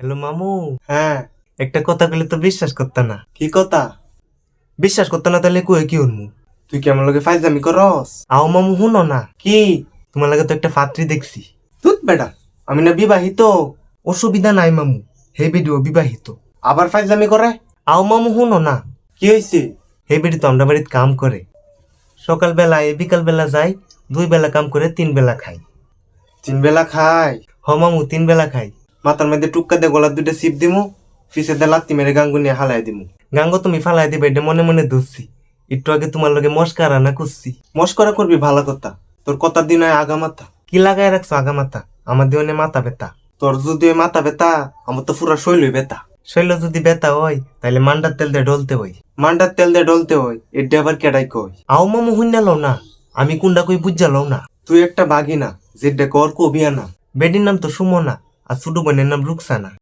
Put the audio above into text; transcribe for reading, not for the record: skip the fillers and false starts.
Hello মামু, হ্যাঁ। একটা কথা বলে তো বিশ্বাস করতে না। কি কথা? বিশ্বাস করতে না তাহলে কই কি হনমু? তুই কি আমার লগে ফাইজলামি করস? আও মামু হুনো না, কি? তোমার লাগে তো একটা পাত্রী দেখছি। তুই বেটা, আমি না বিবাহিত। অসুবিধা নাই মামু, হে বেডিও বিবাহিত। আবার ফাইজলামি করে? আও মামু হুনো না, কি হয়েছে? হে বেডি তো আমরা বাড়িতে কাম করে। সকালবেলা বিকাল বেলা যায়, 2 বেলা কাম করে 3 বেলা খাই। 3 বেলা খাই? হ মামু 3 বেলা খাই। মাথার মধ্যে টুক্কা দিয়ে গলার 2টা সিপ দিমু, ফিসে দিয়ে লাত্তি মেরে গাঙ্গু নিয়ে হালাই দিমু। গাঙ্গ তুমি ফালাই দিবে, এটা মনে মনে ধরছি। একটু আগে তোমার লগে মস্কারা না করছি। মস্করা করবি ভালো কথা, তোর কথার দিন হয় আগা মাথা। কি লাগাই রাখছো আগা মাথা? আমার দিনে মাথা ব্যথা। তোর যদি ওই মাথা ব্যথা, আমার তো পুরা শৈলই ব্যথা। শৈল যদি ব্যথা হয় তাহলে মান্ডার তেল দিয়ে ডলতে হয়। মান্ডার তেল দিয়ে ডলতে হয়, এটা আবার কেডাই কই? আও মামু হুইনা লও না, আমি কোনটা কই বুঝা লও না। তুই একটা বাঘিনা, যেটা কর কবিয়া না। বেডির নাম তো সুমনা, আর ছোট বোনের নাম রুকসানা।